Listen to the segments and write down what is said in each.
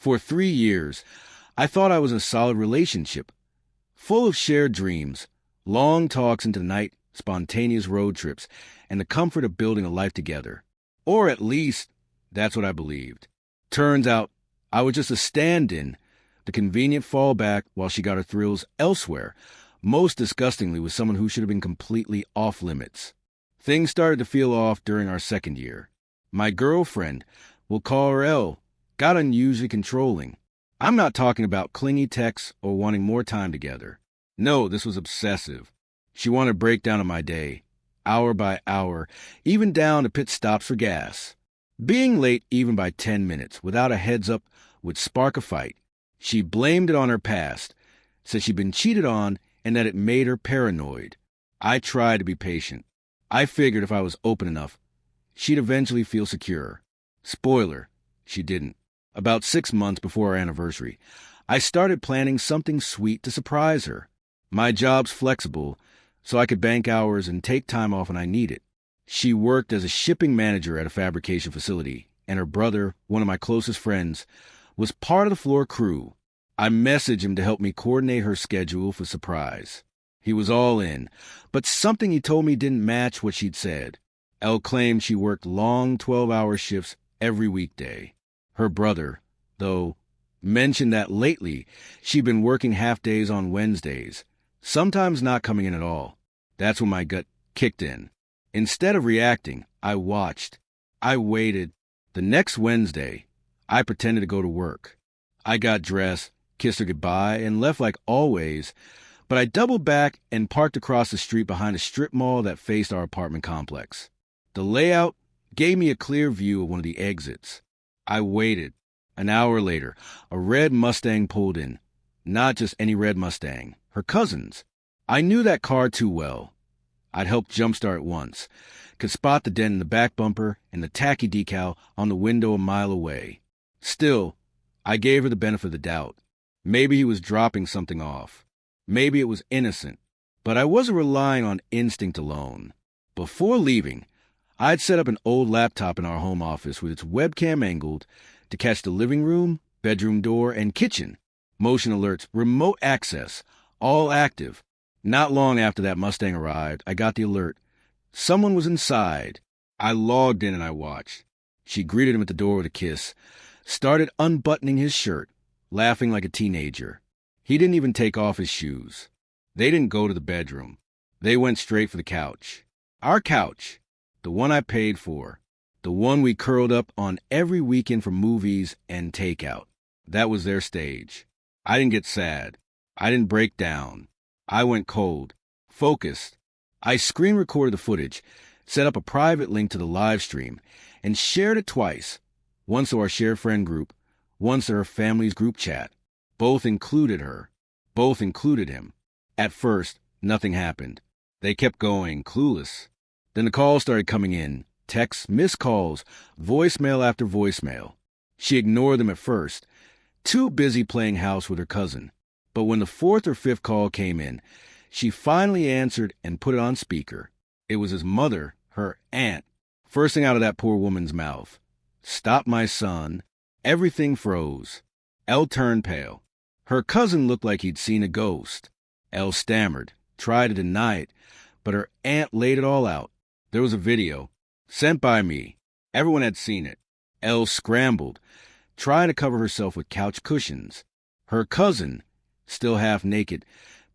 For 3 years, I thought I was in a solid relationship, full of shared dreams, long talks into the night, spontaneous road trips, and the comfort of building a life together. Or at least, that's what I believed. Turns out, I was just a stand-in, the convenient fallback while she got her thrills elsewhere, most disgustingly with someone who should have been completely off-limits. Things started to feel off during our second year. My girlfriend, we'll call her L, got unusually controlling. I'm not talking about clingy texts or wanting more time together. No, this was obsessive. She wanted a breakdown of my day, hour by hour, even down to pit stops for gas. Being late even by 10 minutes without a heads up would spark a fight. She blamed it on her past, said she'd been cheated on and that it made her paranoid. I tried to be patient. I figured if I was open enough, she'd eventually feel secure. Spoiler, she didn't. About 6 months before our anniversary, I started planning something sweet to surprise her. My job's flexible, so I could bank hours and take time off when I need it. She worked as a shipping manager at a fabrication facility, and her brother, one of my closest friends, was part of the floor crew. I messaged him to help me coordinate her schedule for surprise. He was all in, but something he told me didn't match what she'd said. Elle claimed she worked long 12-hour shifts every weekday. Her brother, though, mentioned that lately she'd been working half-days on Wednesdays, sometimes not coming in at all. That's when my gut kicked in. Instead of reacting, I watched. I waited. The next Wednesday, I pretended to go to work. I got dressed, kissed her goodbye, and left like always, but I doubled back and parked across the street behind a strip mall that faced our apartment complex. The layout gave me a clear view of one of the exits. I waited. An hour later, a red Mustang pulled in. Not just any red Mustang, her cousin's. I knew that car too well. I'd helped jumpstart it once. Could spot the dent in the back bumper and the tacky decal on the window a mile away. Still, I gave her the benefit of the doubt. Maybe he was dropping something off. Maybe it was innocent. But I wasn't relying on instinct alone. Before leaving, I'd set up an old laptop in our home office with its webcam angled to catch the living room, bedroom door, and kitchen. Motion alerts, remote access, all active. Not long after that Mustang arrived, I got the alert. Someone was inside. I logged in and I watched. She greeted him at the door with a kiss, started unbuttoning his shirt, laughing like a teenager. He didn't even take off his shoes. They didn't go to the bedroom. They went straight for the couch. Our couch, the one I paid for, the one we curled up on every weekend for movies and takeout. That was their stage. I didn't get sad. I didn't break down. I went cold, focused. I screen recorded the footage, set up a private link to the live stream, and shared it twice. Once to our shared friend group, once to her family's group chat. Both included her. Both included him. At first, nothing happened. They kept going, clueless. Then the calls started coming in. Texts, missed calls, voicemail after voicemail. She ignored them at first, too busy playing house with her cousin. But when the fourth or fifth call came in, she finally answered and put it on speaker. It was his mother, her aunt. First thing out of that poor woman's mouth. Stop my son. Everything froze. Elle turned pale. Her cousin looked like he'd seen a ghost. Elle stammered, tried to deny it, but her aunt laid it all out. There was a video, sent by me. Everyone had seen it. Elle scrambled, trying to cover herself with couch cushions. Her cousin, still half naked,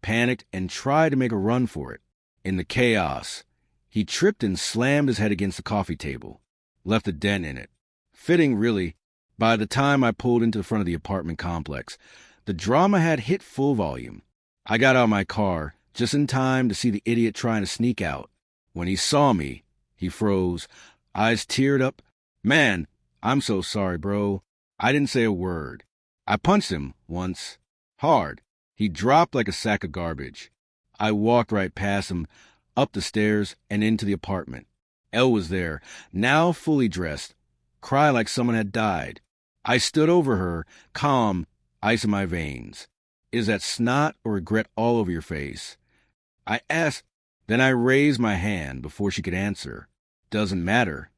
panicked and tried to make a run for it. In the chaos, he tripped and slammed his head against the coffee table, left a dent in it. Fitting, really. By the time I pulled into the front of the apartment complex, the drama had hit full volume. I got out of my car just in time to see the idiot trying to sneak out. When he saw me, he froze, eyes teared up. Man, I'm so sorry, bro. I didn't say a word. I punched him once. Hard. He dropped like a sack of garbage. I walked right past him, up the stairs, and into the apartment. Elle was there, now fully dressed, cry like someone had died. I stood over her, calm, ice in my veins. Is that snot or regret all over your face? I asked. Then I raised my hand before she could answer. Doesn't matter.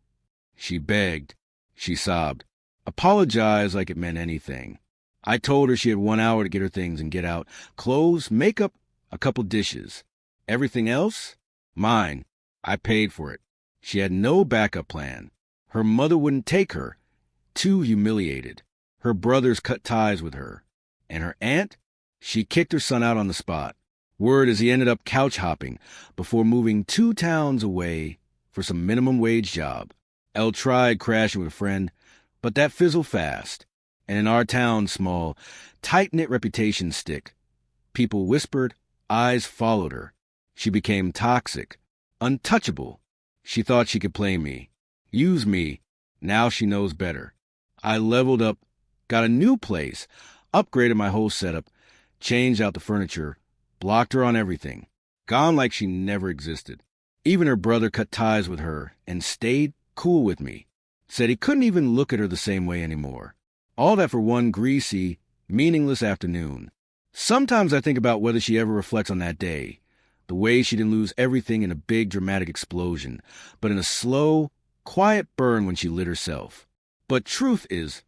She begged. She sobbed. Apologized like it meant anything. I told her she had 1 hour to get her things and get out. Clothes, makeup, a couple dishes. Everything else? Mine. I paid for it. She had no backup plan. Her mother wouldn't take her. Too humiliated. Her brothers cut ties with her. And her aunt? She kicked her son out on the spot. Word is he ended up couch hopping before moving 2 towns away for some minimum wage job. Elle tried crashing with a friend, but that fizzled fast. And in our town's small, tight-knit reputation stick, people whispered, eyes followed her. She became toxic, untouchable. She thought she could play me, use me. Now she knows better. I leveled up, got a new place, upgraded my whole setup, changed out the furniture, blocked her on everything. Gone like she never existed. Even her brother cut ties with her and stayed cool with me. Said he couldn't even look at her the same way anymore. All that for one greasy, meaningless afternoon. Sometimes I think about whether she ever reflects on that day. The way she didn't lose everything in a big dramatic explosion, but in a slow, quiet burn when she lit herself. But truth is,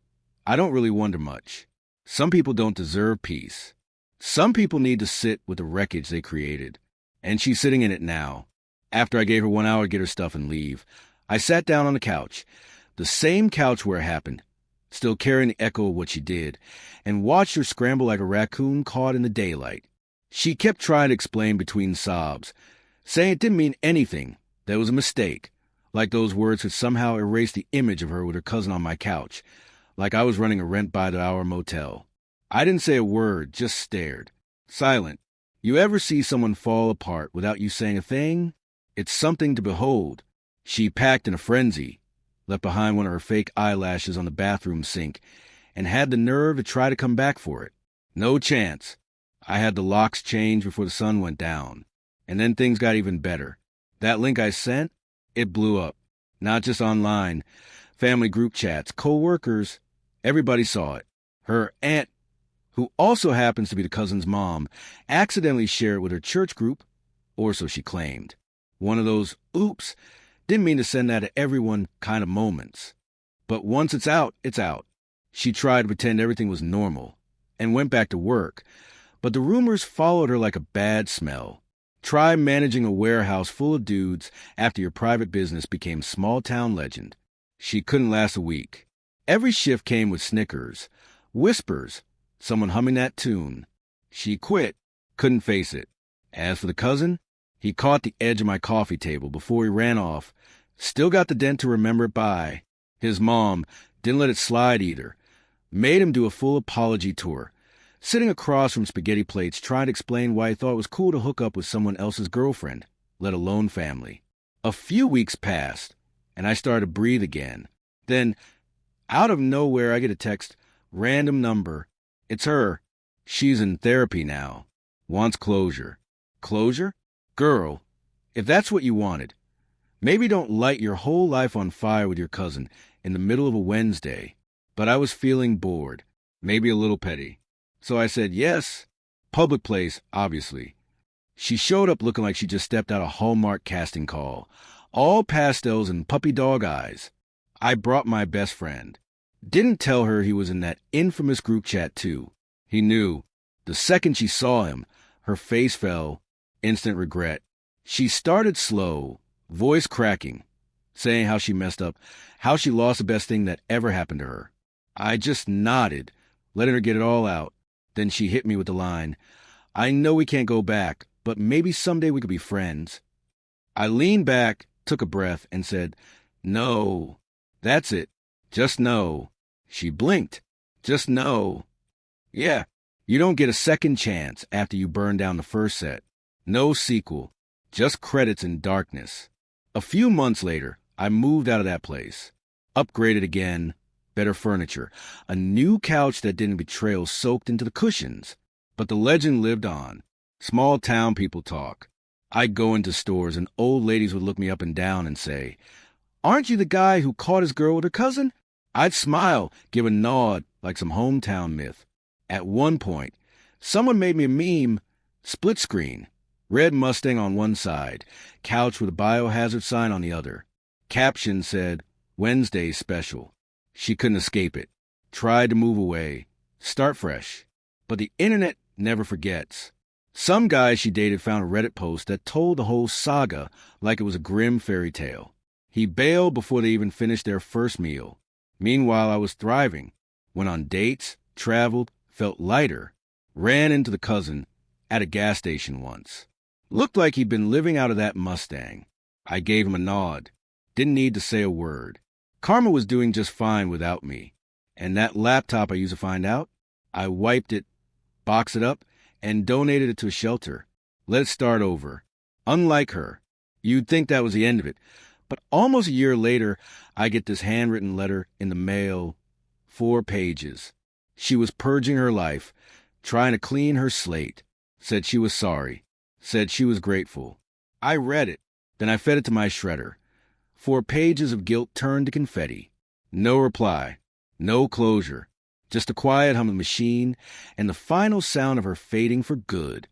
I don't really wonder much. Some people don't deserve peace. Some people need to sit with the wreckage they created. And she's sitting in it now. After I gave her 1 hour to get her stuff and leave, I sat down on the couch, the same couch where it happened, still carrying the echo of what she did, and watched her scramble like a raccoon caught in the daylight. She kept trying to explain between sobs, saying it didn't mean anything, that it was a mistake, like those words could somehow erase the image of her with her cousin on my couch, like I was running a rent-by-the-hour motel. I didn't say a word, just stared. Silent. You ever see someone fall apart without you saying a thing? It's something to behold. She packed in a frenzy, left behind one of her fake eyelashes on the bathroom sink, and had the nerve to try to come back for it. No chance. I had the locks changed before the sun went down. And then things got even better. That link I sent, it blew up. Not just online. Family group chats, co-workers, everybody saw it. Her aunt, who also happens to be the cousin's mom, accidentally shared it with her church group, or so she claimed. One of those, oops, didn't mean to send that to everyone kind of moments. But once it's out, it's out. She tried to pretend everything was normal, and went back to work. But the rumors followed her like a bad smell. Try managing a warehouse full of dudes after your private business became small-town legend. She couldn't last a week. Every shift came with snickers, whispers, someone humming that tune. She quit, couldn't face it. As for the cousin, he caught the edge of my coffee table before he ran off. Still got the dent to remember it by. His mom didn't let it slide either. Made him do a full apology tour. Sitting across from spaghetti plates trying to explain why he thought it was cool to hook up with someone else's girlfriend, let alone family. A few weeks passed, and I started to breathe again. Then, out of nowhere, I get a text, random number. It's her. She's in therapy now. Wants closure. Closure? Girl, if that's what you wanted, maybe don't light your whole life on fire with your cousin in the middle of a Wednesday. But I was feeling bored, maybe a little petty. So I said yes. Public place, obviously. She showed up looking like she just stepped out of Hallmark casting call. All pastels and puppy dog eyes. I brought my best friend. Didn't tell her he was in that infamous group chat too. He knew. The second she saw him, her face fell. Instant regret. She started slow, voice cracking, saying how she messed up, how she lost the best thing that ever happened to her. I just nodded, letting her get it all out. Then she hit me with the line, I know we can't go back, but maybe someday we could be friends. I leaned back, took a breath, and said, no. That's it. Just no. She blinked. Just no. Yeah, you don't get a second chance after you burn down the first set. No sequel. Just credits in darkness. A few months later, I moved out of that place. Upgraded again. Better furniture, a new couch that didn't betrayal soaked into the cushions. But the legend lived on. Small town people talk. I'd go into stores and old ladies would look me up and down and say, aren't you the guy who caught his girl with her cousin? I'd smile, give a nod like some hometown myth. At one point, someone made me a meme, split screen, red Mustang on one side, couch with a biohazard sign on the other. Caption said, Wednesday special. She couldn't escape it. Tried to move away. Start fresh. But the internet never forgets. Some guy she dated found a Reddit post that told the whole saga like it was a grim fairy tale. He bailed before they even finished their first meal. Meanwhile, I was thriving. Went on dates, traveled, felt lighter. Ran into the cousin at a gas station once. Looked like he'd been living out of that Mustang. I gave him a nod. Didn't need to say a word. Karma was doing just fine without me. And that laptop I used to find out, I wiped it, boxed it up, and donated it to a shelter. Let it start over. Unlike her. You'd think that was the end of it. But almost a year later, I get this handwritten letter in the mail. 4 pages. She was purging her life, trying to clean her slate. Said she was sorry. Said she was grateful. I read it. Then I fed it to my shredder. 4 pages of guilt turned to confetti. No reply. No closure. Just the quiet hum of the machine and the final sound of her fading for good.